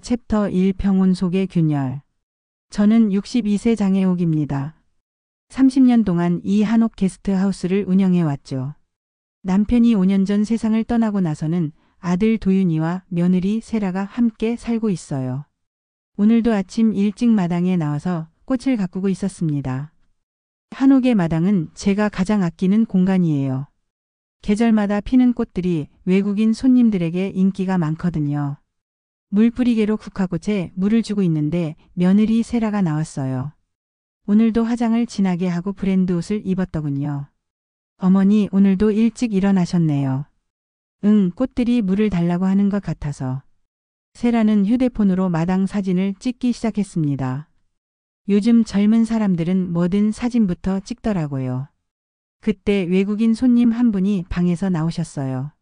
챕터 1 평온 속의 균열. 저는 62세 장혜옥입니다. 30년 동안 이 한옥 게스트하우스를 운영해 왔죠. 남편이 5년 전 세상을 떠나고 나서는 아들 도윤이와 며느리 세라가 함께 살고 있어요. 오늘도 아침 일찍 마당에 나와서 꽃을 가꾸고 있었습니다. 한옥의 마당은 제가 가장 아끼는 공간이에요. 계절마다 피는 꽃들이 외국인 손님들에게 인기가 많거든요. 물 뿌리개로 국화꽃에 물을 주고 있는데 며느리 세라가 나왔어요. 오늘도 화장을 진하게 하고 브랜드 옷을 입었더군요. 어머니, 오늘도 일찍 일어나셨네요. 응, 꽃들이 물을 달라고 하는 것 같아서. 세라는 휴대폰으로 마당 사진을 찍기 시작했습니다. 요즘 젊은 사람들은 뭐든 사진부터 찍더라고요. 그때 외국인 손님 한 분이 방에서 나오셨어요.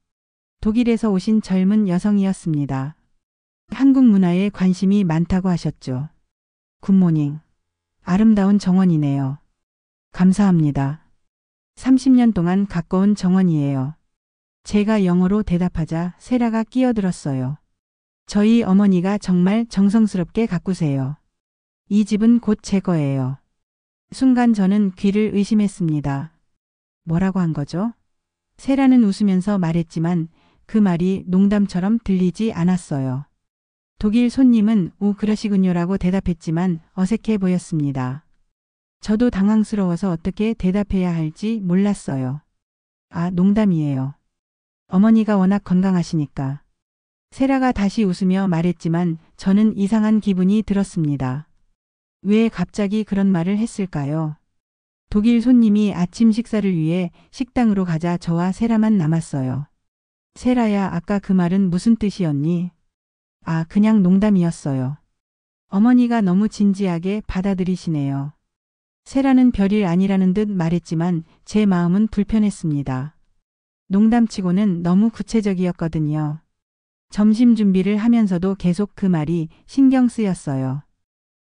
독일에서 오신 젊은 여성이었습니다. 한국 문화에 관심이 많다고 하셨죠. 굿모닝. 아름다운 정원이네요. 감사합니다. 30년 동안 가까운 정원이에요. 제가 영어로 대답하자 세라가 끼어들었어요. 저희 어머니가 정말 정성스럽게 가꾸세요. 이 집은 곧 제 거예요. 순간 저는 귀를 의심했습니다. 뭐라고 한 거죠? 세라는 웃으면서 말했지만 그 말이 농담처럼 들리지 않았어요. 독일 손님은 오, 그러시군요라고 대답했지만 어색해 보였습니다. 저도 당황스러워서 어떻게 대답해야 할지 몰랐어요. 아, 농담이에요. 어머니가 워낙 건강하시니까. 세라가 다시 웃으며 말했지만 저는 이상한 기분이 들었습니다. 왜 갑자기 그런 말을 했을까요? 독일 손님이 아침 식사를 위해 식당으로 가자 저와 세라만 남았어요. 세라야, 아까 그 말은 무슨 뜻이었니? 아, 그냥 농담이었어요. 어머니가 너무 진지하게 받아들이시네요. 세라는 별일 아니라는 듯 말했지만 제 마음은 불편했습니다. 농담치고는 너무 구체적이었거든요. 점심 준비를 하면서도 계속 그 말이 신경 쓰였어요.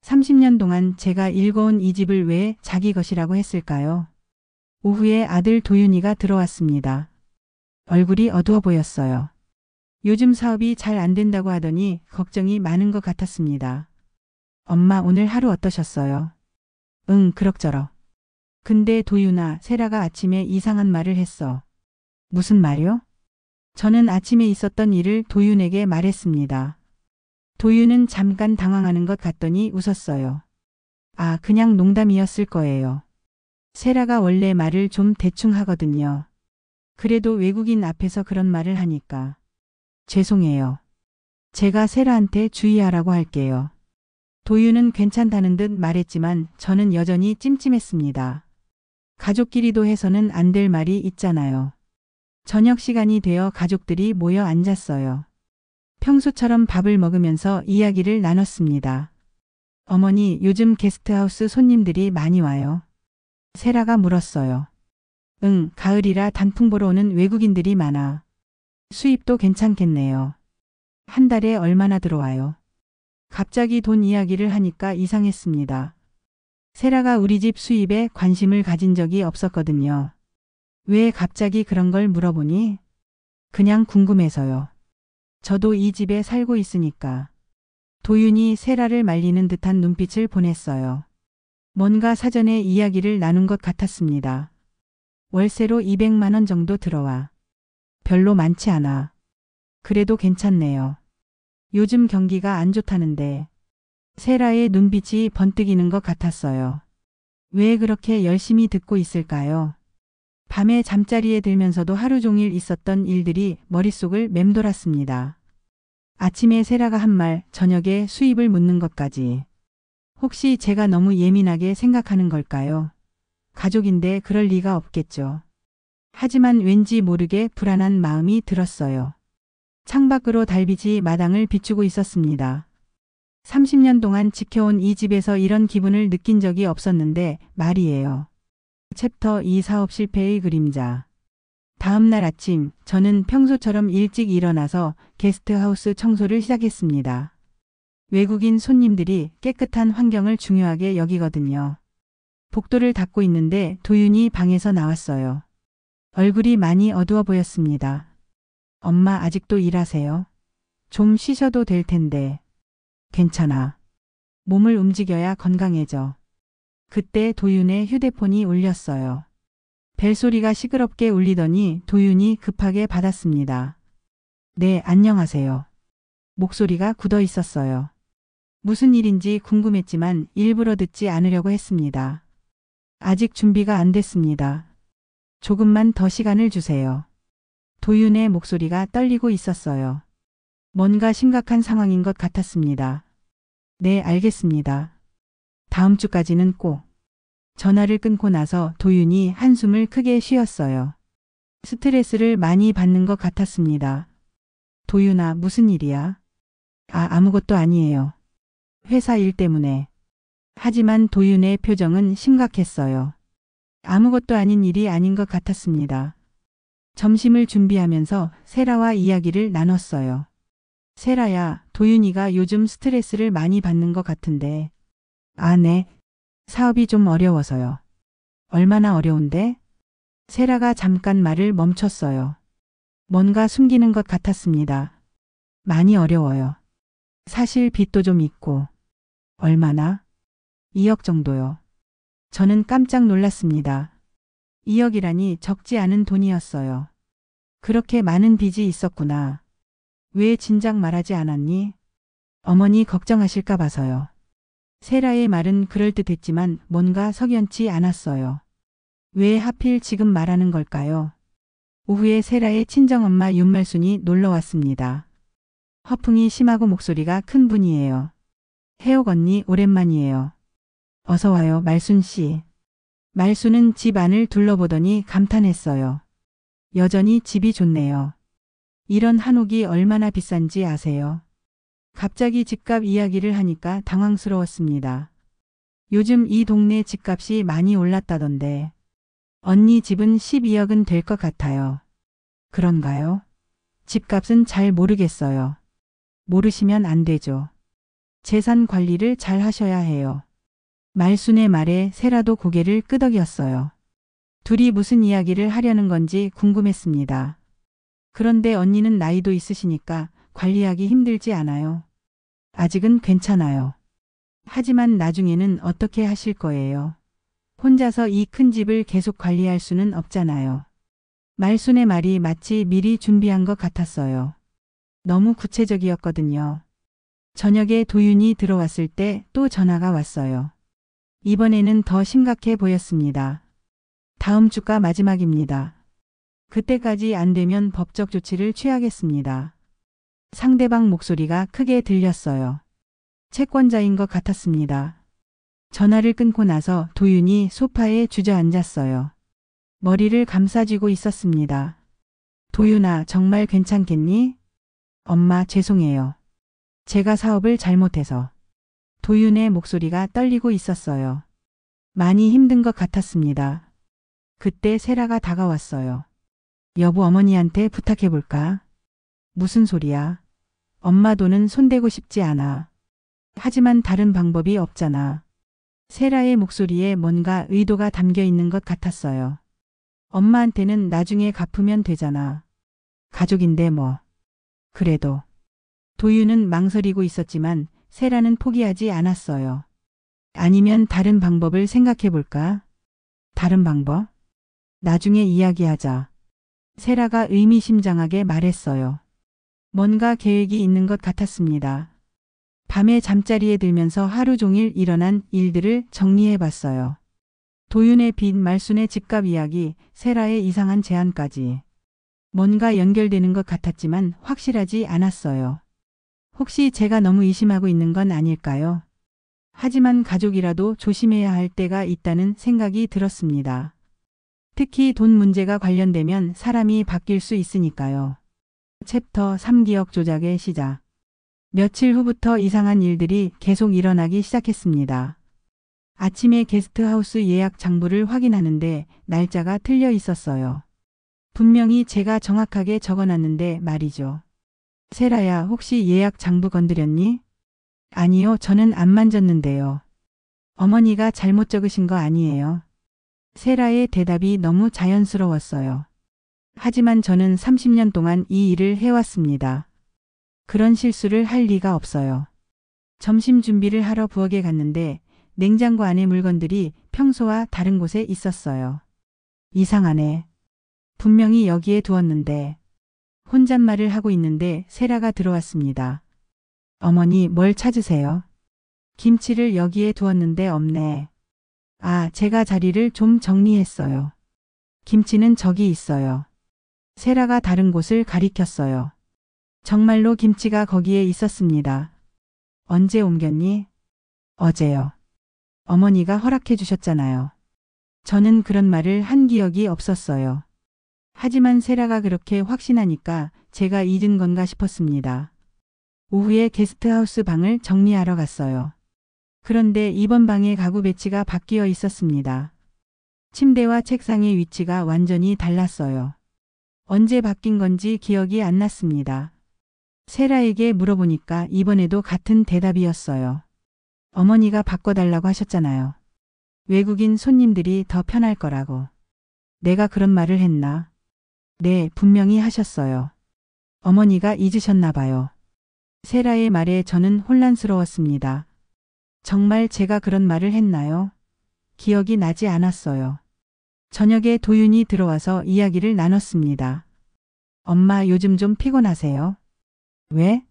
30년 동안 제가 읽어온 이 집을 왜 자기 것이라고 했을까요? 오후에 아들 도윤이가 들어왔습니다. 얼굴이 어두워 보였어요. 요즘 사업이 잘 안 된다고 하더니 걱정이 많은 것 같았습니다. 엄마, 오늘 하루 어떠셨어요? 응, 그럭저럭. 근데 도윤아, 세라가 아침에 이상한 말을 했어. 무슨 말이요? 저는 아침에 있었던 일을 도윤에게 말했습니다. 도윤은 잠깐 당황하는 것 같더니 웃었어요. 아, 그냥 농담이었을 거예요. 세라가 원래 말을 좀 대충 하거든요. 그래도 외국인 앞에서 그런 말을 하니까. 죄송해요. 제가 세라한테 주의하라고 할게요. 도윤은 괜찮다는 듯 말했지만 저는 여전히 찜찜했습니다. 가족끼리도 해서는 안 될 말이 있잖아요. 저녁 시간이 되어 가족들이 모여 앉았어요. 평소처럼 밥을 먹으면서 이야기를 나눴습니다. 어머니, 요즘 게스트하우스 손님들이 많이 와요. 세라가 물었어요. 응, 가을이라 단풍 보러 오는 외국인들이 많아. 수입도 괜찮겠네요. 한 달에 얼마나 들어와요? 갑자기 돈 이야기를 하니까 이상했습니다. 세라가 우리 집 수입에 관심을 가진 적이 없었거든요. 왜 갑자기 그런 걸 물어보니? 그냥 궁금해서요. 저도 이 집에 살고 있으니까. 도윤이 세라를 말리는 듯한 눈빛을 보냈어요. 뭔가 사전에 이야기를 나눈 것 같았습니다. 월세로 200만 원 정도 들어와. 별로 많지 않아. 그래도 괜찮네요. 요즘 경기가 안 좋다는데. 세라의 눈빛이 번뜩이는 것 같았어요. 왜 그렇게 열심히 듣고 있을까요? 밤에 잠자리에 들면서도 하루 종일 있었던 일들이 머릿속을 맴돌았습니다. 아침에 세라가 한 말, 저녁에 수입을 묻는 것까지. 혹시 제가 너무 예민하게 생각하는 걸까요? 가족인데 그럴 리가 없겠죠. 하지만 왠지 모르게 불안한 마음이 들었어요. 창밖으로 달빛이 마당을 비추고 있었습니다. 30년 동안 지켜온 이 집에서 이런 기분을 느낀 적이 없었는데 말이에요. 챕터 2 사업 실패의 그림자. 다음 날 아침, 저는 평소처럼 일찍 일어나서 게스트하우스 청소를 시작했습니다. 외국인 손님들이 깨끗한 환경을 중요하게 여기거든요. 복도를 닦고 있는데 도윤이 방에서 나왔어요. 얼굴이 많이 어두워 보였습니다. 엄마, 아직도 일하세요? 좀 쉬셔도 될 텐데. 괜찮아. 몸을 움직여야 건강해져. 그때 도윤의 휴대폰이 울렸어요. 벨소리가 시끄럽게 울리더니 도윤이 급하게 받았습니다. 네, 안녕하세요. 목소리가 굳어 있었어요. 무슨 일인지 궁금했지만 일부러 듣지 않으려고 했습니다. 아직 준비가 안 됐습니다. 조금만 더 시간을 주세요. 도윤의 목소리가 떨리고 있었어요. 뭔가 심각한 상황인 것 같았습니다. 네, 알겠습니다. 다음 주까지는 꼭. 전화를 끊고 나서 도윤이 한숨을 크게 쉬었어요. 스트레스를 많이 받는 것 같았습니다. 도윤아, 무슨 일이야? 아무것도 아니에요. 회사 일 때문에. 하지만 도윤의 표정은 심각했어요. 아무것도 아닌 일이 아닌 것 같았습니다. 점심을 준비하면서 세라와 이야기를 나눴어요. 세라야, 도윤이가 요즘 스트레스를 많이 받는 것 같은데. 네. 사업이 좀 어려워서요. 얼마나 어려운데? 세라가 잠깐 말을 멈췄어요. 뭔가 숨기는 것 같았습니다. 많이 어려워요. 사실 빚도 좀 있고. 얼마나? 2억 정도요. 저는 깜짝 놀랐습니다. 2억이라니 적지 않은 돈이었어요. 그렇게 많은 빚이 있었구나. 왜 진작 말하지 않았니? 어머니 걱정하실까 봐서요. 세라의 말은 그럴듯했지만 뭔가 석연치 않았어요. 왜 하필 지금 말하는 걸까요? 오후에 세라의 친정엄마 윤말순이 놀러왔습니다. 허풍이 심하고 목소리가 큰 분이에요. 혜옥 언니 오랜만이에요. 어서 와요, 말순 씨. 말순은 집 안을 둘러보더니 감탄했어요. 여전히 집이 좋네요. 이런 한옥이 얼마나 비싼지 아세요? 갑자기 집값 이야기를 하니까 당황스러웠습니다. 요즘 이 동네 집값이 많이 올랐다던데. 언니 집은 12억은 될 것 같아요. 그런가요? 집값은 잘 모르겠어요. 모르시면 안 되죠. 재산 관리를 잘 하셔야 해요. 말순의 말에 세라도 고개를 끄덕였어요. 둘이 무슨 이야기를 하려는 건지 궁금했습니다. 그런데 언니는 나이도 있으시니까 관리하기 힘들지 않아요? 아직은 괜찮아요. 하지만 나중에는 어떻게 하실 거예요? 혼자서 이 큰 집을 계속 관리할 수는 없잖아요. 말순의 말이 마치 미리 준비한 것 같았어요. 너무 구체적이었거든요. 저녁에 도윤이 들어왔을 때 또 전화가 왔어요. 이번에는 더 심각해 보였습니다. 다음 주가 마지막입니다. 그때까지 안 되면 법적 조치를 취하겠습니다. 상대방 목소리가 크게 들렸어요. 채권자인 것 같았습니다. 전화를 끊고 나서 도윤이 소파에 주저앉았어요. 머리를 감싸쥐고 있었습니다. 도윤아, 정말 괜찮겠니? 엄마, 죄송해요. 제가 사업을 잘못해서. 도윤의 목소리가 떨리고 있었어요. 많이 힘든 것 같았습니다. 그때 세라가 다가왔어요. 여보, 어머니한테 부탁해볼까? 무슨 소리야? 엄마 돈은 손대고 싶지 않아. 하지만 다른 방법이 없잖아. 세라의 목소리에 뭔가 의도가 담겨 있는 것 같았어요. 엄마한테는 나중에 갚으면 되잖아. 가족인데 뭐. 그래도. 도윤은 망설이고 있었지만 세라는 포기하지 않았어요. 아니면 다른 방법을 생각해 볼까? 다른 방법? 나중에 이야기하자. 세라가 의미심장하게 말했어요. 뭔가 계획이 있는 것 같았습니다. 밤에 잠자리에 들면서 하루 종일 일어난 일들을 정리해 봤어요. 도윤의 빚, 말순의 집값 이야기, 세라의 이상한 제안까지. 뭔가 연결되는 것 같았지만 확실하지 않았어요. 혹시 제가 너무 의심하고 있는 건 아닐까요? 하지만 가족이라도 조심해야 할 때가 있다는 생각이 들었습니다. 특히 돈 문제가 관련되면 사람이 바뀔 수 있으니까요. 챕터 3 기억 조작의 시작. 며칠 후부터 이상한 일들이 계속 일어나기 시작했습니다. 아침에 게스트하우스 예약 장부를 확인하는데 날짜가 틀려 있었어요. 분명히 제가 정확하게 적어놨는데 말이죠. 세라야, 혹시 예약 장부 건드렸니? 아니요, 저는 안 만졌는데요. 어머니가 잘못 적으신 거 아니에요? 세라의 대답이 너무 자연스러웠어요. 하지만 저는 30년 동안 이 일을 해왔습니다. 그런 실수를 할 리가 없어요. 점심 준비를 하러 부엌에 갔는데 냉장고 안에 물건들이 평소와 다른 곳에 있었어요. 이상하네. 분명히 여기에 두었는데. 혼잣말을 하고 있는데 세라가 들어왔습니다. 어머니, 뭘 찾으세요? 김치를 여기에 두었는데 없네. 아, 제가 자리를 좀 정리했어요. 김치는 저기 있어요. 세라가 다른 곳을 가리켰어요. 정말로 김치가 거기에 있었습니다. 언제 옮겼니? 어제요. 어머니가 허락해 주셨잖아요. 저는 그런 말을 한 기억이 없었어요. 하지만 세라가 그렇게 확신하니까 제가 잊은 건가 싶었습니다. 오후에 게스트하우스 방을 정리하러 갔어요. 그런데 이번 방의 가구 배치가 바뀌어 있었습니다. 침대와 책상의 위치가 완전히 달랐어요. 언제 바뀐 건지 기억이 안 났습니다. 세라에게 물어보니까 이번에도 같은 대답이었어요. 어머니가 바꿔달라고 하셨잖아요. 외국인 손님들이 더 편할 거라고. 내가 그런 말을 했나? 네, 분명히 하셨어요. 어머니가 잊으셨나 봐요. 세라의 말에 저는 혼란스러웠습니다. 정말 제가 그런 말을 했나요? 기억이 나지 않았어요. 저녁에 도윤이 들어와서 이야기를 나눴습니다. 엄마, 요즘 좀 피곤하세요? 왜?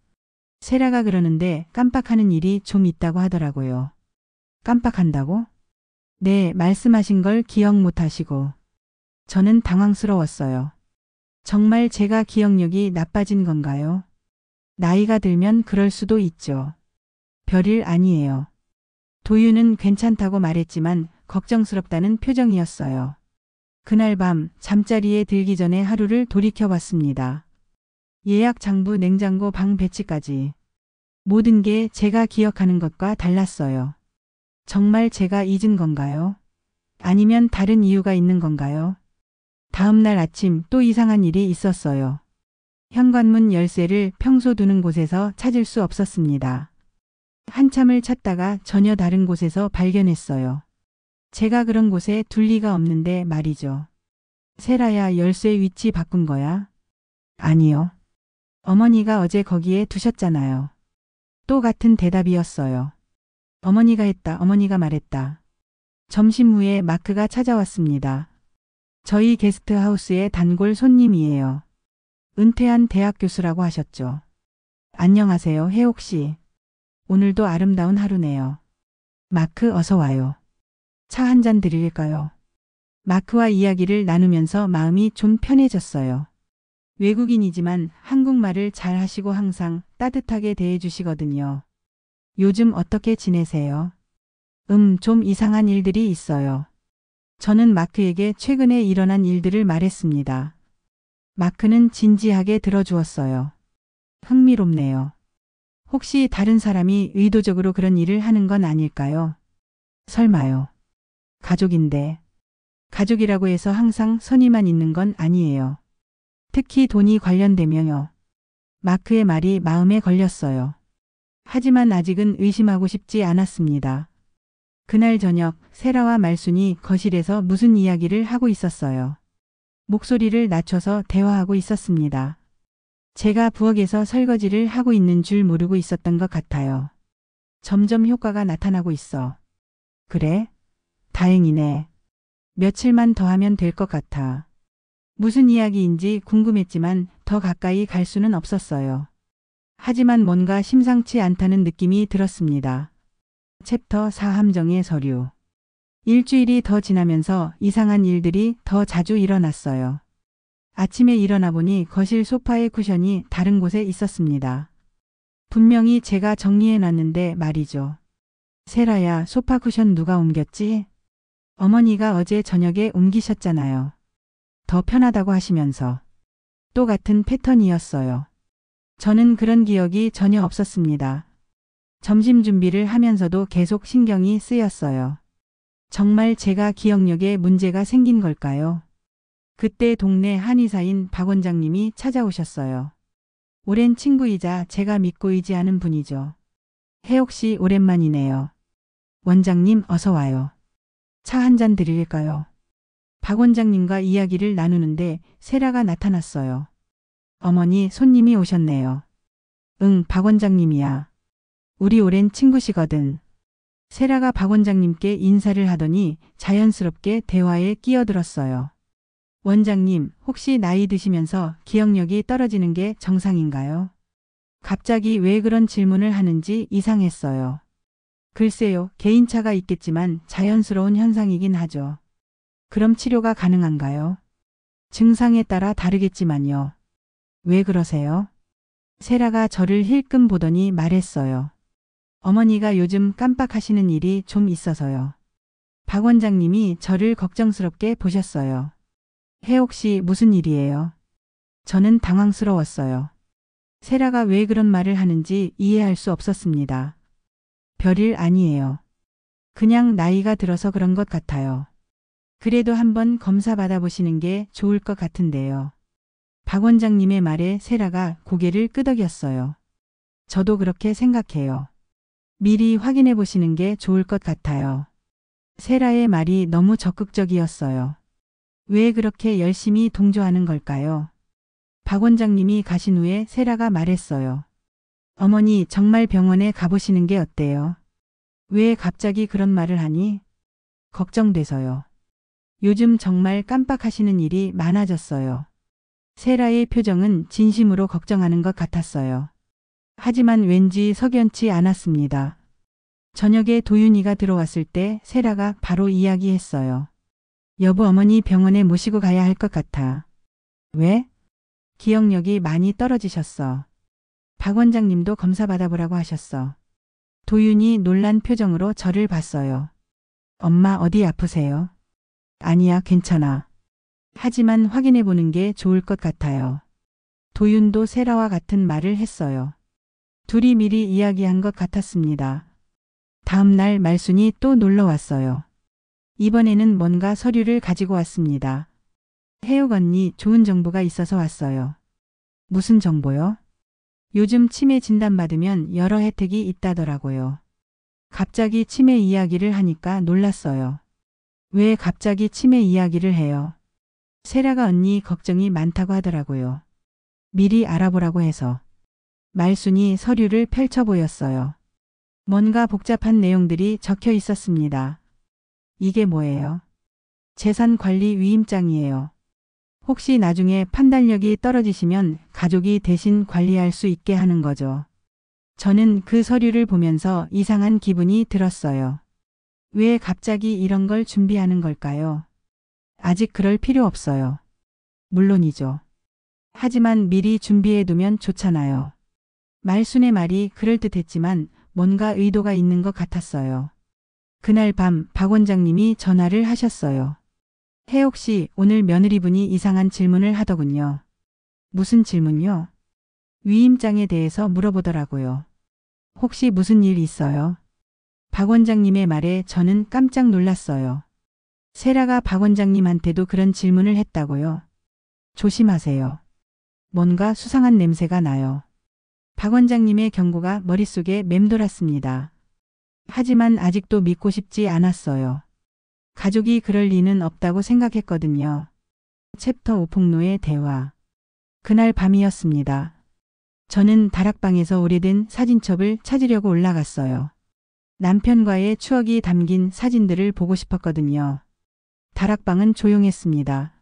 세라가 그러는데 깜빡하는 일이 좀 있다고 하더라고요. 깜빡한다고? 네, 말씀하신 걸 기억 못 하시고. 저는 당황스러웠어요. 정말 제가 기억력이 나빠진 건가요? 나이가 들면 그럴 수도 있죠. 별일 아니에요. 도윤은 괜찮다고 말했지만 걱정스럽다는 표정이었어요. 그날 밤 잠자리에 들기 전에 하루를 돌이켜봤습니다. 예약 장부, 냉장고, 방 배치까지. 모든 게 제가 기억하는 것과 달랐어요. 정말 제가 잊은 건가요? 아니면 다른 이유가 있는 건가요? 다음 날 아침 또 이상한 일이 있었어요. 현관문 열쇠를 평소 두는 곳에서 찾을 수 없었습니다. 한참을 찾다가 전혀 다른 곳에서 발견했어요. 제가 그런 곳에 둘 리가 없는데 말이죠. 세라야, 열쇠 위치 바꾼 거야? 아니요. 어머니가 어제 거기에 두셨잖아요. 또 같은 대답이었어요. 어머니가 했다. 어머니가 말했다. 점심 후에 마크가 찾아왔습니다. 저희 게스트하우스의 단골 손님이에요. 은퇴한 대학 교수라고 하셨죠. 안녕하세요, 혜옥 씨. 오늘도 아름다운 하루네요. 마크, 어서 와요. 차 한 잔 드릴까요? 마크와 이야기를 나누면서 마음이 좀 편해졌어요. 외국인이지만 한국말을 잘 하시고 항상 따뜻하게 대해주시거든요. 요즘 어떻게 지내세요? 좀 이상한 일들이 있어요. 저는 마크에게 최근에 일어난 일들을 말했습니다. 마크는 진지하게 들어주었어요. 흥미롭네요. 혹시 다른 사람이 의도적으로 그런 일을 하는 건 아닐까요? 설마요. 가족인데. 가족이라고 해서 항상 선의만 있는 건 아니에요. 특히 돈이 관련되면요. 마크의 말이 마음에 걸렸어요. 하지만 아직은 의심하고 싶지 않았습니다. 그날 저녁 세라와 말순이 거실에서 무슨 이야기를 하고 있었어요. 목소리를 낮춰서 대화하고 있었습니다. 제가 부엌에서 설거지를 하고 있는 줄 모르고 있었던 것 같아요. 점점 효과가 나타나고 있어. 그래? 다행이네. 며칠만 더 하면 될 것 같아. 무슨 이야기인지 궁금했지만 더 가까이 갈 수는 없었어요. 하지만 뭔가 심상치 않다는 느낌이 들었습니다. 챕터 4 함정의 서류. 일주일이 더 지나면서 이상한 일들이 더 자주 일어났어요. 아침에 일어나 보니 거실 소파의 쿠션이 다른 곳에 있었습니다. 분명히 제가 정리해놨는데 말이죠. 세라야, 소파 쿠션 누가 옮겼지? 어머니가 어제 저녁에 옮기셨잖아요. 더 편하다고 하시면서. 또 같은 패턴이었어요. 저는 그런 기억이 전혀 없었습니다. 점심 준비를 하면서도 계속 신경이 쓰였어요. 정말 제가 기억력에 문제가 생긴 걸까요? 그때 동네 한의사인 박 원장님이 찾아오셨어요. 오랜 친구이자 제가 믿고 의지하는 분이죠. 혜옥 씨, 오랜만이네요. 원장님, 어서 와요. 차 한 잔 드릴까요? 박 원장님과 이야기를 나누는데 세라가 나타났어요. 어머니, 손님이 오셨네요. 응, 박 원장님이야. 우리 오랜 친구시거든. 세라가 박 원장님께 인사를 하더니 자연스럽게 대화에 끼어들었어요. 원장님, 혹시 나이 드시면서 기억력이 떨어지는 게 정상인가요? 갑자기 왜 그런 질문을 하는지 이상했어요. 글쎄요, 개인차가 있겠지만 자연스러운 현상이긴 하죠. 그럼 치료가 가능한가요? 증상에 따라 다르겠지만요. 왜 그러세요? 세라가 저를 힐끔 보더니 말했어요. 어머니가 요즘 깜빡하시는 일이 좀 있어서요. 박 원장님이 저를 걱정스럽게 보셨어요. 혜옥 씨 무슨 일이에요? 저는 당황스러웠어요. 세라가 왜 그런 말을 하는지 이해할 수 없었습니다. 별일 아니에요. 그냥 나이가 들어서 그런 것 같아요. 그래도 한번 검사 받아보시는 게 좋을 것 같은데요. 박 원장님의 말에 세라가 고개를 끄덕였어요. 저도 그렇게 생각해요. 미리 확인해 보시는 게 좋을 것 같아요. 세라의 말이 너무 적극적이었어요. 왜 그렇게 열심히 동조하는 걸까요? 박 원장님이 가신 후에 세라가 말했어요. 어머니 정말 병원에 가보시는 게 어때요? 왜 갑자기 그런 말을 하니? 걱정돼서요. 요즘 정말 깜빡하시는 일이 많아졌어요. 세라의 표정은 진심으로 걱정하는 것 같았어요. 하지만 왠지 석연치 않았습니다. 저녁에 도윤이가 들어왔을 때 세라가 바로 이야기했어요. 여보, 어머니 병원에 모시고 가야 할 것 같아. 왜? 기억력이 많이 떨어지셨어. 박 원장님도 검사 받아보라고 하셨어. 도윤이 놀란 표정으로 저를 봤어요. 엄마 어디 아프세요? 아니야, 괜찮아. 하지만 확인해 보는 게 좋을 것 같아요. 도윤도 세라와 같은 말을 했어요. 둘이 미리 이야기한 것 같았습니다. 다음 날 말순이 또 놀러 왔어요. 이번에는 뭔가 서류를 가지고 왔습니다. 혜옥 언니, 좋은 정보가 있어서 왔어요. 무슨 정보요? 요즘 치매 진단받으면 여러 혜택이 있다더라고요. 갑자기 치매 이야기를 하니까 놀랐어요. 왜 갑자기 치매 이야기를 해요? 세라가 언니 걱정이 많다고 하더라고요. 미리 알아보라고 해서. 말순이 서류를 펼쳐 보였어요. 뭔가 복잡한 내용들이 적혀 있었습니다. 이게 뭐예요? 재산관리 위임장이에요. 혹시 나중에 판단력이 떨어지시면 가족이 대신 관리할 수 있게 하는 거죠. 저는 그 서류를 보면서 이상한 기분이 들었어요. 왜 갑자기 이런 걸 준비하는 걸까요? 아직 그럴 필요 없어요. 물론이죠. 하지만 미리 준비해두면 좋잖아요. 말순의 말이 그럴듯했지만 뭔가 의도가 있는 것 같았어요. 그날 밤 박 원장님이 전화를 하셨어요. 혜옥 씨, 오늘 며느리분이 이상한 질문을 하더군요. 무슨 질문요? 위임장에 대해서 물어보더라고요. 혹시 무슨 일 있어요? 박 원장님의 말에 저는 깜짝 놀랐어요. 세라가 박 원장님한테도 그런 질문을 했다고요? 조심하세요. 뭔가 수상한 냄새가 나요. 박 원장님의 경고가 머릿속에 맴돌았습니다. 하지만 아직도 믿고 싶지 않았어요. 가족이 그럴 리는 없다고 생각했거든요. 챕터 5 폭로의 대화. 그날 밤이었습니다. 저는 다락방에서 오래된 사진첩을 찾으려고 올라갔어요. 남편과의 추억이 담긴 사진들을 보고 싶었거든요. 다락방은 조용했습니다.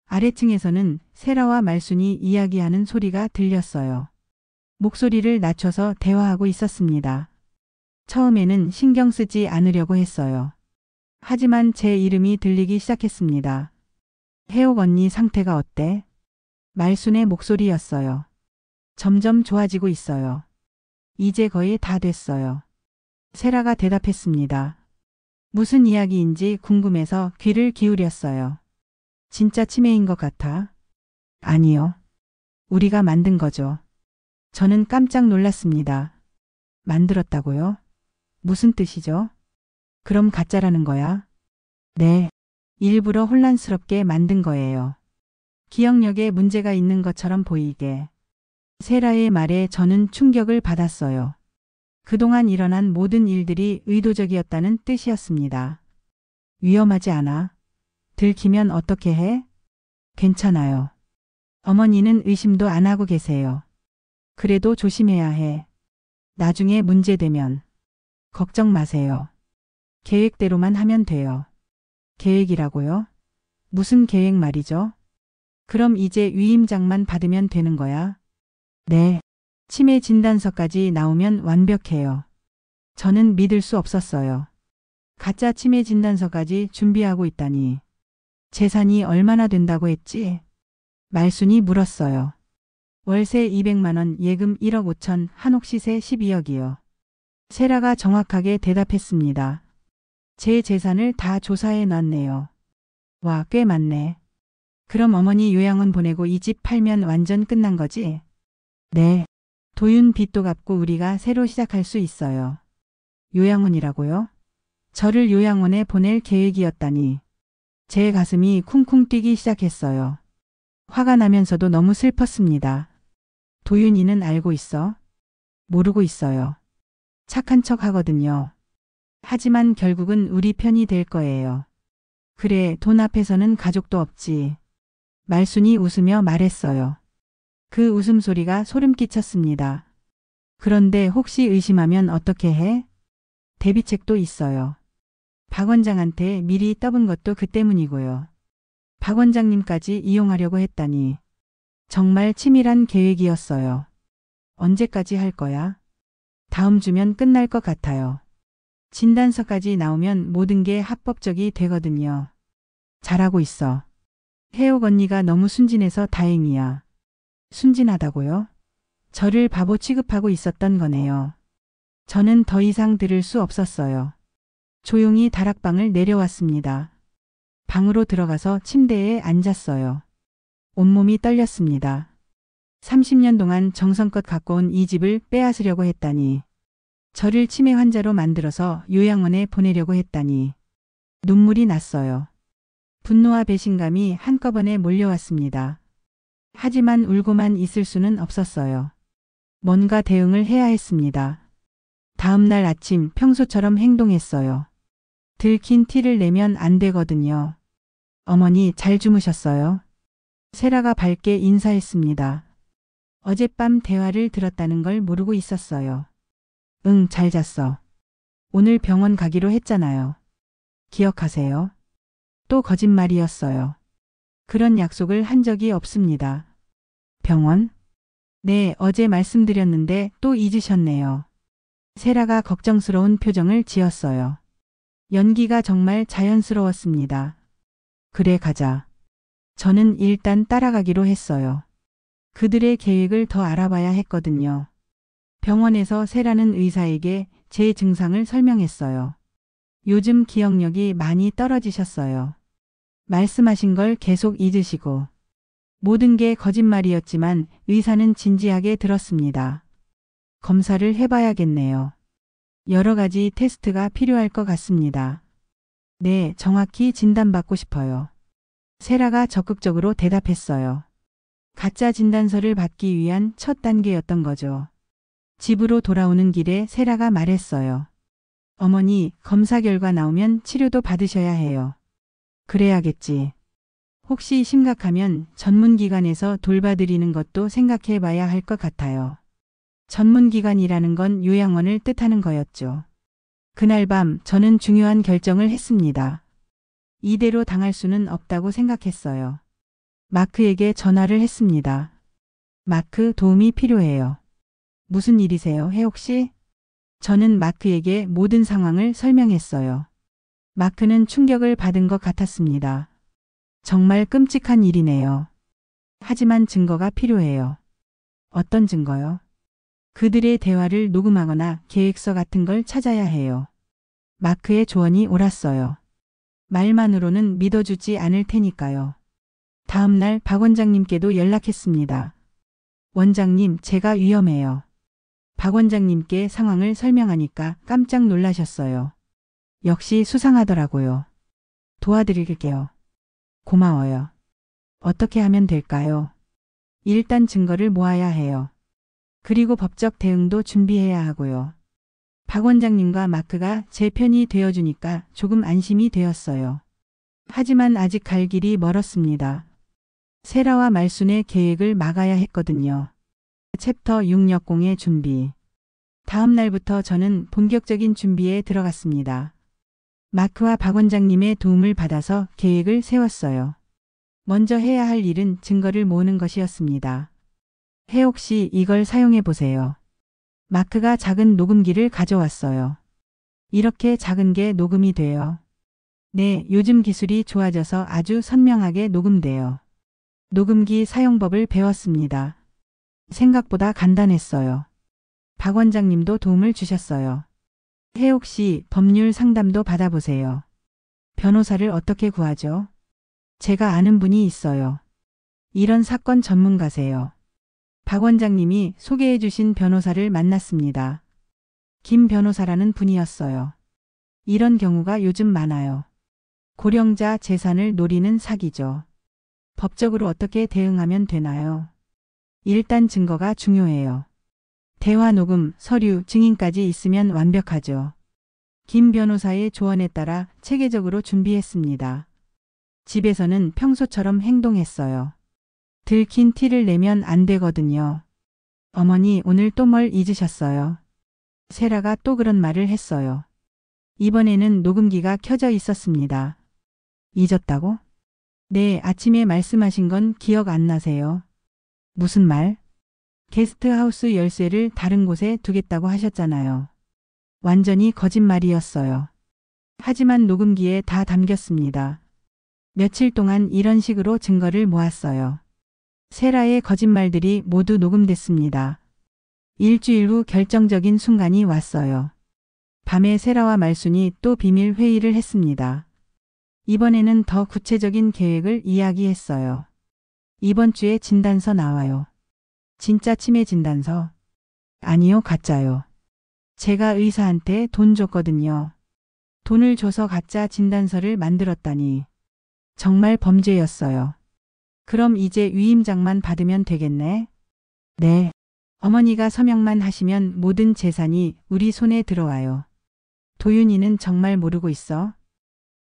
아래층에서는 세라와 말순이 이야기하는 소리가 들렸어요. 목소리를 낮춰서 대화하고 있었습니다. 처음에는 신경 쓰지 않으려고 했어요. 하지만 제 이름이 들리기 시작했습니다. 혜옥 언니 상태가 어때? 말순의 목소리였어요. 점점 좋아지고 있어요. 이제 거의 다 됐어요. 세라가 대답했습니다. 무슨 이야기인지 궁금해서 귀를 기울였어요. 진짜 치매인 것 같아? 아니요. 우리가 만든 거죠. 저는 깜짝 놀랐습니다. 만들었다고요? 무슨 뜻이죠? 그럼 가짜라는 거야? 네. 일부러 혼란스럽게 만든 거예요. 기억력에 문제가 있는 것처럼 보이게. 세라의 말에 저는 충격을 받았어요. 그동안 일어난 모든 일들이 의도적이었다는 뜻이었습니다. 위험하지 않아? 들키면 어떻게 해? 괜찮아요. 어머니는 의심도 안 하고 계세요. 그래도 조심해야 해. 나중에 문제되면 걱정 마세요. 계획대로만 하면 돼요. 계획이라고요? 무슨 계획 말이죠? 그럼 이제 위임장만 받으면 되는 거야? 네. 치매 진단서까지 나오면 완벽해요. 저는 믿을 수 없었어요. 가짜 치매 진단서까지 준비하고 있다니. 재산이 얼마나 된다고 했지? 말순이 물었어요. 월세 200만 원, 예금 1억 5천, 한옥 시세 12억이요. 세라가 정확하게 대답했습니다. 제 재산을 다 조사해 놨네요. 와, 꽤 많네. 그럼 어머니 요양원 보내고 이 집 팔면 완전 끝난 거지? 네. 도윤 빚도 갚고 우리가 새로 시작할 수 있어요. 요양원이라고요? 저를 요양원에 보낼 계획이었다니. 제 가슴이 쿵쿵 뛰기 시작했어요. 화가 나면서도 너무 슬펐습니다. 도윤이는 알고 있어? 모르고 있어요. 착한 척 하거든요. 하지만 결국은 우리 편이 될 거예요. 그래, 돈 앞에서는 가족도 없지. 말순이 웃으며 말했어요. 그 웃음소리가 소름 끼쳤습니다. 그런데 혹시 의심하면 어떻게 해? 대비책도 있어요. 박 원장한테 미리 떠본 것도 그 때문이고요. 박 원장님까지 이용하려고 했다니. 정말 치밀한 계획이었어요. 언제까지 할 거야? 다음 주면 끝날 것 같아요. 진단서까지 나오면 모든 게 합법적이 되거든요. 잘하고 있어. 혜옥 언니가 너무 순진해서 다행이야. 순진하다고요? 저를 바보 취급하고 있었던 거네요. 저는 더 이상 들을 수 없었어요. 조용히 다락방을 내려왔습니다. 방으로 들어가서 침대에 앉았어요. 온몸이 떨렸습니다. 30년 동안 정성껏 가꿔온 이 집을 빼앗으려고 했다니. 저를 치매 환자로 만들어서 요양원에 보내려고 했다니. 눈물이 났어요. 분노와 배신감이 한꺼번에 몰려왔습니다. 하지만 울고만 있을 수는 없었어요. 뭔가 대응을 해야 했습니다. 다음 날 아침 평소처럼 행동했어요. 들킨 티를 내면 안 되거든요. 어머니 잘 주무셨어요? 세라가 밝게 인사했습니다. 어젯밤 대화를 들었다는 걸 모르고 있었어요. 응, 잘 잤어. 오늘 병원 가기로 했잖아요. 기억하세요? 또 거짓말이었어요. 그런 약속을 한 적이 없습니다. 병원? 네, 어제 말씀드렸는데 또 잊으셨네요. 세라가 걱정스러운 표정을 지었어요. 연기가 정말 자연스러웠습니다. 그래, 가자. 저는 일단 따라가기로 했어요. 그들의 계획을 더 알아봐야 했거든요. 병원에서 세라는 의사에게 제 증상을 설명했어요. 요즘 기억력이 많이 떨어지셨어요. 말씀하신 걸 계속 잊으시고. 모든 게 거짓말이었지만 의사는 진지하게 들었습니다. 검사를 해봐야겠네요. 여러 가지 테스트가 필요할 것 같습니다. 네, 정확히 진단받고 싶어요. 세라가 적극적으로 대답했어요. 가짜 진단서를 받기 위한 첫 단계였던 거죠. 집으로 돌아오는 길에 세라가 말했어요. 어머니, 검사 결과 나오면 치료도 받으셔야 해요. 그래야겠지. 혹시 심각하면 전문기관에서 돌봐드리는 것도 생각해 봐야 할 것 같아요. 전문기관이라는 건 요양원을 뜻하는 거였죠. 그날 밤 저는 중요한 결정을 했습니다. 이대로 당할 수는 없다고 생각했어요. 마크에게 전화를 했습니다. 마크, 도움이 필요해요. 무슨 일이세요, 혜옥 씨? 저는 마크에게 모든 상황을 설명했어요. 마크는 충격을 받은 것 같았습니다. 정말 끔찍한 일이네요. 하지만 증거가 필요해요. 어떤 증거요? 그들의 대화를 녹음하거나 계획서 같은 걸 찾아야 해요. 마크의 조언이 옳았어요. 말만으로는 믿어주지 않을 테니까요. 다음 날 박 원장님께도 연락했습니다. 원장님, 제가 위험해요. 박 원장님께 상황을 설명하니까 깜짝 놀라셨어요. 역시 수상하더라고요. 도와드릴게요. 고마워요. 어떻게 하면 될까요? 일단 증거를 모아야 해요. 그리고 법적 대응도 준비해야 하고요. 박 원장님과 마크가 제 편이 되어주니까 조금 안심이 되었어요. 하지만 아직 갈 길이 멀었습니다. 세라와 말순의 계획을 막아야 했거든요. 챕터 6 역공의 준비. 다음 날부터 저는 본격적인 준비에 들어갔습니다. 마크와 박 원장님의 도움을 받아서 계획을 세웠어요. 먼저 해야 할 일은 증거를 모으는 것이었습니다. 혜옥 씨, 이걸 사용해 보세요. 마크가 작은 녹음기를 가져왔어요. 이렇게 작은 게 녹음이 돼요. 네, 요즘 기술이 좋아져서 아주 선명하게 녹음돼요. 녹음기 사용법을 배웠습니다. 생각보다 간단했어요. 박 원장님도 도움을 주셨어요. 혜옥 씨, 법률 상담도 받아보세요. 변호사를 어떻게 구하죠? 제가 아는 분이 있어요. 이런 사건 전문가세요. 박 원장님이 소개해 주신 변호사를 만났습니다. 김 변호사라는 분이었어요. 이런 경우가 요즘 많아요. 고령자 재산을 노리는 사기죠. 법적으로 어떻게 대응하면 되나요? 일단 증거가 중요해요. 대화 녹음, 서류, 증인까지 있으면 완벽하죠. 김 변호사의 조언에 따라 체계적으로 준비했습니다. 집에서는 평소처럼 행동했어요. 들킨 티를 내면 안 되거든요. 어머니, 오늘 또 뭘 잊으셨어요? 세라가 또 그런 말을 했어요. 이번에는 녹음기가 켜져 있었습니다. 잊었다고? 네, 아침에 말씀하신 건 기억 안 나세요? 무슨 말? 게스트하우스 열쇠를 다른 곳에 두겠다고 하셨잖아요. 완전히 거짓말이었어요. 하지만 녹음기에 다 담겼습니다. 며칠 동안 이런 식으로 증거를 모았어요. 세라의 거짓말들이 모두 녹음됐습니다. 일주일 후 결정적인 순간이 왔어요. 밤에 세라와 말순이 또 비밀 회의를 했습니다. 이번에는 더 구체적인 계획을 이야기했어요. 이번 주에 진단서 나와요. 진짜 치매 진단서? 아니요, 가짜요. 제가 의사한테 돈 줬거든요. 돈을 줘서 가짜 진단서를 만들었다니. 정말 범죄였어요. 그럼 이제 위임장만 받으면 되겠네? 네. 어머니가 서명만 하시면 모든 재산이 우리 손에 들어와요. 도윤이는 정말 모르고 있어?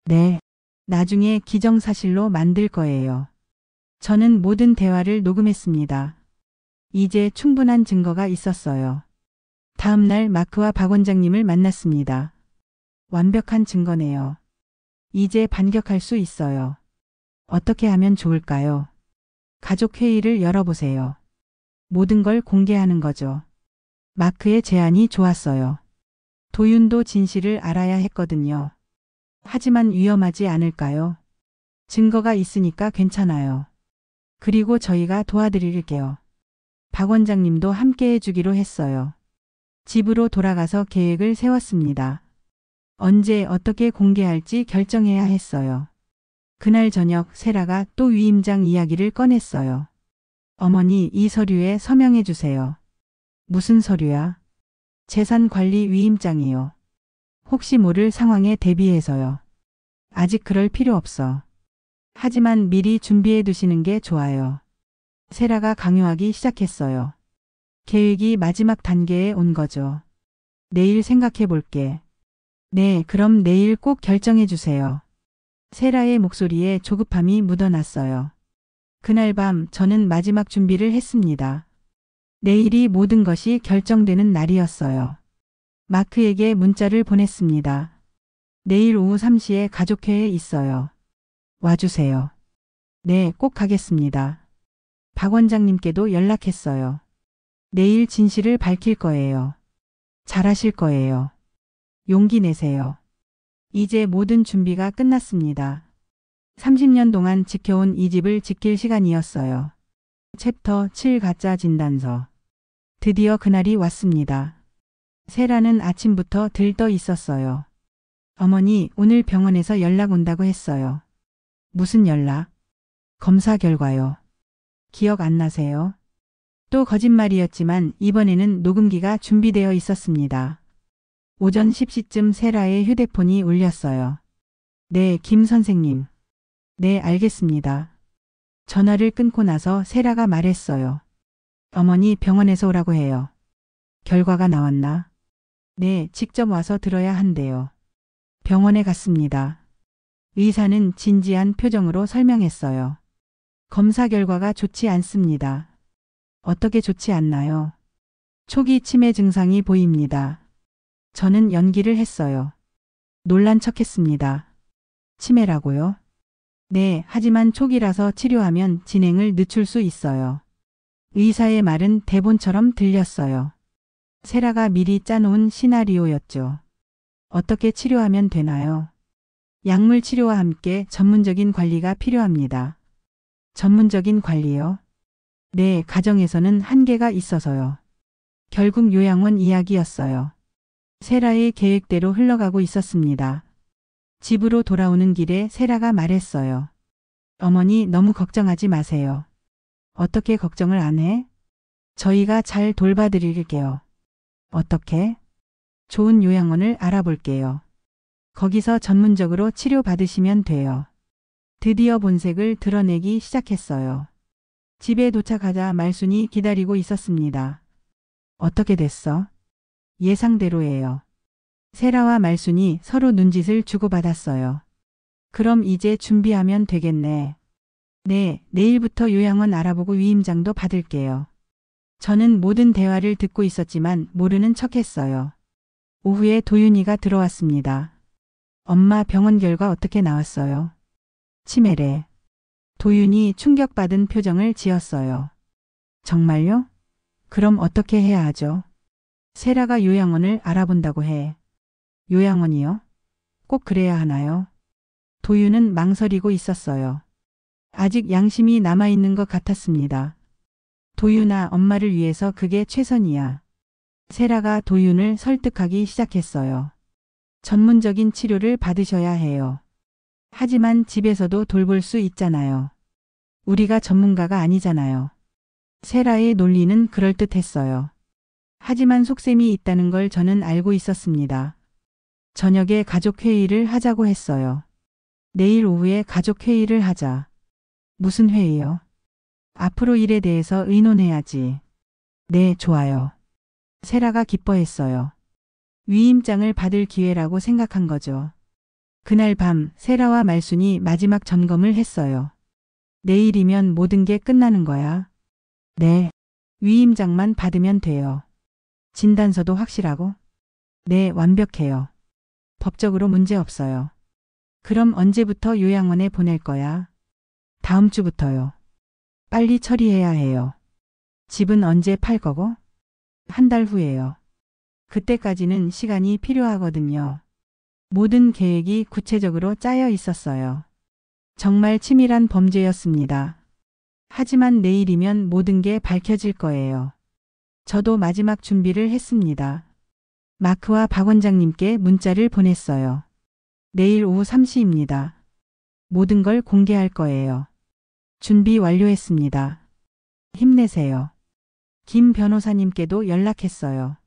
네. 나중에 기정사실로 만들 거예요. 저는 모든 대화를 녹음했습니다. 이제 충분한 증거가 있었어요. 다음 날 마크와 박 원장님을 만났습니다. 완벽한 증거네요. 이제 반격할 수 있어요. 어떻게 하면 좋을까요? 가족 회의를 열어보세요. 모든 걸 공개하는 거죠. 마크의 제안이 좋았어요. 도윤도 진실을 알아야 했거든요. 하지만 위험하지 않을까요? 증거가 있으니까 괜찮아요. 그리고 저희가 도와드릴게요. 박 원장님도 함께 해주기로 했어요. 집으로 돌아가서 계획을 세웠습니다. 언제 어떻게 공개할지 결정해야 했어요. 그날 저녁 세라가 또 위임장 이야기를 꺼냈어요. 어머니, 이 서류에 서명해 주세요. 무슨 서류야? 재산관리 위임장이요. 혹시 모를 상황에 대비해서요. 아직 그럴 필요 없어. 하지만 미리 준비해 두시는 게 좋아요. 세라가 강요하기 시작했어요. 계획이 마지막 단계에 온 거죠. 내일 생각해 볼게. 네, 그럼 내일 꼭 결정해 주세요. 세라의 목소리에 조급함이 묻어났어요. 그날 밤 저는 마지막 준비를 했습니다. 내일이 모든 것이 결정되는 날이었어요. 마크에게 문자를 보냈습니다. 내일 오후 3시에 가족회에 있어요. 와주세요. 네, 꼭 가겠습니다. 박 원장님께도 연락했어요. 내일 진실을 밝힐 거예요. 잘하실 거예요. 용기 내세요. 이제 모든 준비가 끝났습니다. 30년 동안 지켜온 이 집을 지킬 시간이었어요. 챕터 7 가짜 진단서. 드디어 그날이 왔습니다. 세라는 아침부터 들떠 있었어요. 어머니, 오늘 병원에서 연락 온다고 했어요. 무슨 연락? 검사 결과요. 기억 안 나세요? 또 거짓말이었지만 이번에는 녹음기가 준비되어 있었습니다. 오전 10시쯤 세라의 휴대폰이 울렸어요. 네, 김 선생님. 네, 알겠습니다. 전화를 끊고 나서 세라가 말했어요. 어머니, 병원에서 오라고 해요. 결과가 나왔나? 네, 직접 와서 들어야 한대요. 병원에 갔습니다. 의사는 진지한 표정으로 설명했어요. 검사 결과가 좋지 않습니다. 어떻게 좋지 않나요? 초기 치매 증상이 보입니다. 저는 연기를 했어요. 놀란 척했습니다. 치매라고요? 네, 하지만 초기라서 치료하면 진행을 늦출 수 있어요. 의사의 말은 대본처럼 들렸어요. 세라가 미리 짜놓은 시나리오였죠. 어떻게 치료하면 되나요? 약물 치료와 함께 전문적인 관리가 필요합니다. 전문적인 관리요? 네, 가정에서는 한계가 있어서요. 결국 요양원 이야기였어요. 세라의 계획대로 흘러가고 있었습니다. 집으로 돌아오는 길에 세라가 말했어요. 어머니 너무 걱정하지 마세요. 어떻게 걱정을 안 해? 저희가 잘 돌봐드릴게요. 어떻게? 좋은 요양원을 알아볼게요. 거기서 전문적으로 치료받으시면 돼요. 드디어 본색을 드러내기 시작했어요. 집에 도착하자 말순이 기다리고 있었습니다. 어떻게 됐어? 예상대로예요. 세라와 말순이 서로 눈짓을 주고받았어요. 그럼 이제 준비하면 되겠네. 네, 내일부터 요양원 알아보고 위임장도 받을게요. 저는 모든 대화를 듣고 있었지만 모르는 척했어요. 오후에 도윤이가 들어왔습니다. 엄마 병원 결과 어떻게 나왔어요? 치매래. 도윤이 충격받은 표정을 지었어요. 정말요? 그럼 어떻게 해야 하죠? 세라가 요양원을 알아본다고 해. 요양원이요? 꼭 그래야 하나요? 도윤은 망설이고 있었어요. 아직 양심이 남아있는 것 같았습니다. 도윤아, 엄마를 위해서 그게 최선이야. 세라가 도윤을 설득하기 시작했어요. 전문적인 치료를 받으셔야 해요. 하지만 집에서도 돌볼 수 있잖아요. 우리가 전문가가 아니잖아요. 세라의 논리는 그럴듯했어요. 하지만 속셈이 있다는 걸 저는 알고 있었습니다. 저녁에 가족회의를 하자고 했어요. 내일 오후에 가족회의를 하자. 무슨 회의요? 앞으로 일에 대해서 의논해야지. 네, 좋아요. 세라가 기뻐했어요. 위임장을 받을 기회라고 생각한 거죠. 그날 밤 세라와 말순이 마지막 점검을 했어요. 내일이면 모든 게 끝나는 거야. 네. 위임장만 받으면 돼요. 진단서도 확실하고? 네, 완벽해요. 법적으로 문제 없어요. 그럼 언제부터 요양원에 보낼 거야? 다음 주부터요. 빨리 처리해야 해요. 집은 언제 팔 거고? 한 달 후에요. 그때까지는 시간이 필요하거든요. 모든 계획이 구체적으로 짜여 있었어요. 정말 치밀한 범죄였습니다. 하지만 내일이면 모든 게 밝혀질 거예요. 저도 마지막 준비를 했습니다. 마크와 박 원장님께 문자를 보냈어요. 내일 오후 3시입니다. 모든 걸 공개할 거예요. 준비 완료했습니다. 힘내세요. 김 변호사님께도 연락했어요.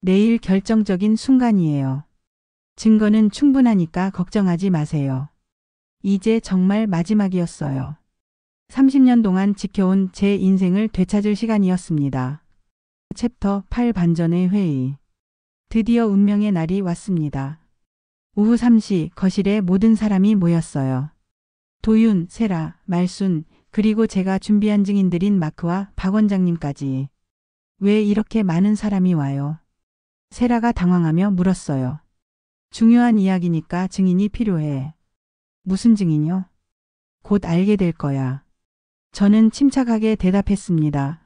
내일 결정적인 순간이에요. 증거는 충분하니까 걱정하지 마세요. 이제 정말 마지막이었어요. 30년 동안 지켜온 제 인생을 되찾을 시간이었습니다. 챕터 8 반전의 회의. 드디어 운명의 날이 왔습니다. 오후 3시 거실에 모든 사람이 모였어요. 도윤, 세라, 말순, 그리고 제가 준비한 증인들인 마크와 박 원장님까지. 왜 이렇게 많은 사람이 와요? 세라가 당황하며 물었어요. 중요한 이야기니까 증인이 필요해. 무슨 증인이요? 곧 알게 될 거야. 저는 침착하게 대답했습니다.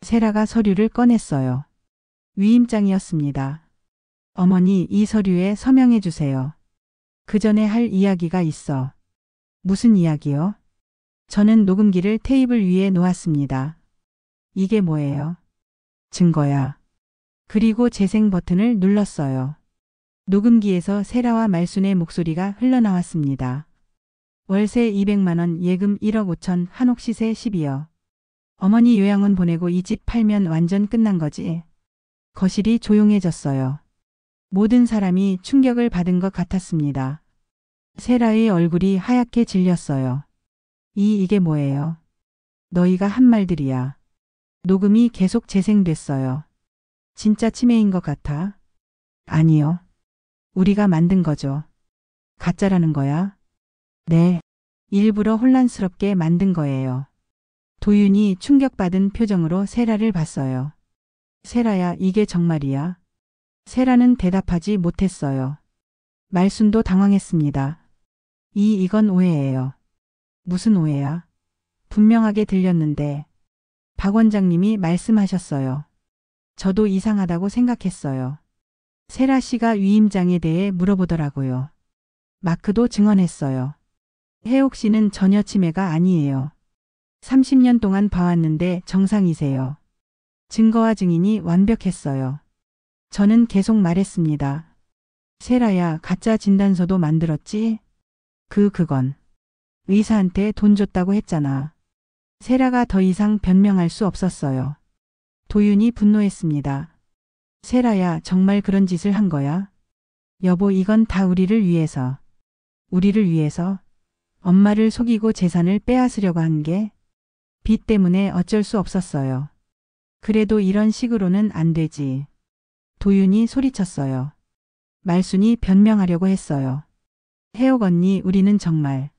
세라가 서류를 꺼냈어요. 위임장이었습니다. 어머니, 이 서류에 서명해 주세요. 그 전에 할 이야기가 있어. 무슨 이야기요? 저는 녹음기를 테이블 위에 놓았습니다. 이게 뭐예요? 증거야. 그리고 재생 버튼을 눌렀어요. 녹음기에서 세라와 말순의 목소리가 흘러나왔습니다. 월세 200만 원, 예금 1억 5천, 한옥 시세 12여. 어머니 요양원 보내고 이 집 팔면 완전 끝난 거지. 거실이 조용해졌어요. 모든 사람이 충격을 받은 것 같았습니다. 세라의 얼굴이 하얗게 질렸어요. 이게 뭐예요? 너희가 한 말들이야. 녹음이 계속 재생됐어요. 진짜 치매인 것 같아? 아니요. 우리가 만든 거죠. 가짜라는 거야? 네. 일부러 혼란스럽게 만든 거예요. 도윤이 충격받은 표정으로 세라를 봤어요. 세라야, 이게 정말이야? 세라는 대답하지 못했어요. 말순도 당황했습니다. 이건 오해예요. 무슨 오해야? 분명하게 들렸는데. 박 원장님이 말씀하셨어요. 저도 이상하다고 생각했어요. 세라 씨가 위임장에 대해 물어보더라고요. 마크도 증언했어요. 혜옥 씨는 전혀 치매가 아니에요. 30년 동안 봐왔는데 정상이세요. 증거와 증인이 완벽했어요. 저는 계속 말했습니다. 세라야, 가짜 진단서도 만들었지? 그건 의사한테 돈 줬다고 했잖아. 세라가 더 이상 변명할 수 없었어요. 도윤이 분노했습니다. 세라야, 정말 그런 짓을 한 거야? 여보, 이건 다 우리를 위해서. 우리를 위해서? 엄마를 속이고 재산을 빼앗으려고 한 게? 빚 때문에 어쩔 수 없었어요. 그래도 이런 식으로는 안 되지. 도윤이 소리쳤어요. 말순이 변명하려고 했어요. 혜옥 언니, 우리는 정말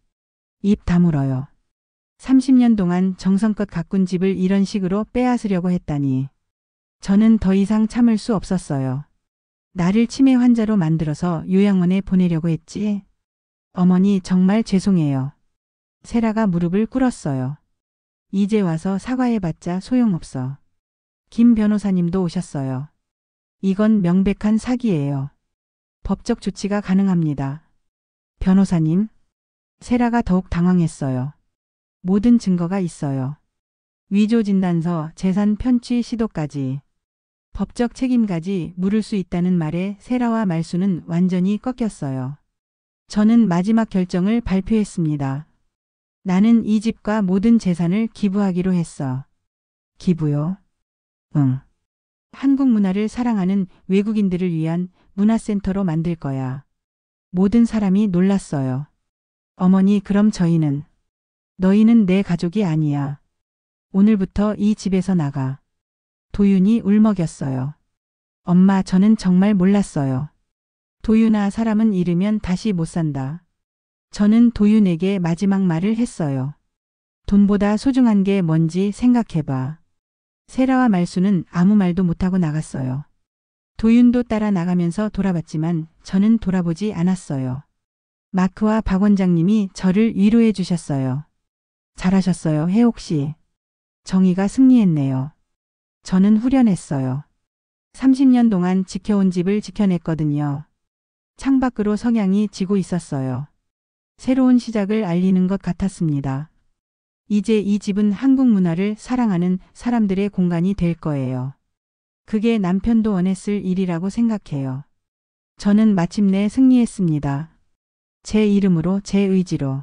입 다물어요. 30년 동안 정성껏 가꾼 집을 이런 식으로 빼앗으려고 했다니. 저는 더 이상 참을 수 없었어요. 나를 치매 환자로 만들어서 요양원에 보내려고 했지. 어머니, 정말 죄송해요. 세라가 무릎을 꿇었어요. 이제 와서 사과해봤자 소용없어. 김 변호사님도 오셨어요. 이건 명백한 사기예요. 법적 조치가 가능합니다. 변호사님? 세라가 더욱 당황했어요. 모든 증거가 있어요. 위조 진단서, 재산 편취 시도까지. 법적 책임까지 물을 수 있다는 말에 세라와 말수는 완전히 꺾였어요. 저는 마지막 결정을 발표했습니다. 나는 이 집과 모든 재산을 기부하기로 했어. 기부요? 응. 한국 문화를 사랑하는 외국인들을 위한 문화센터로 만들 거야. 모든 사람이 놀랐어요. 어머니, 그럼 저희는? 너희는 내 가족이 아니야. 오늘부터 이 집에서 나가. 도윤이 울먹였어요. 엄마, 저는 정말 몰랐어요. 도윤아, 사람은 잃으면 다시 못 산다. 저는 도윤에게 마지막 말을 했어요. 돈보다 소중한 게 뭔지 생각해봐. 세라와 말수는 아무 말도 못하고 나갔어요. 도윤도 따라 나가면서 돌아봤지만 저는 돌아보지 않았어요. 마크와 박 원장님이 저를 위로해 주셨어요. 잘하셨어요, 혜옥 씨. 정의가 승리했네요. 저는 후련했어요. 30년 동안 지켜온 집을 지켜냈거든요. 창밖으로 석양이 지고 있었어요. 새로운 시작을 알리는 것 같았습니다. 이제 이 집은 한국 문화를 사랑하는 사람들의 공간이 될 거예요. 그게 남편도 원했을 일이라고 생각해요. 저는 마침내 승리했습니다. 제 이름으로, 제 의지로.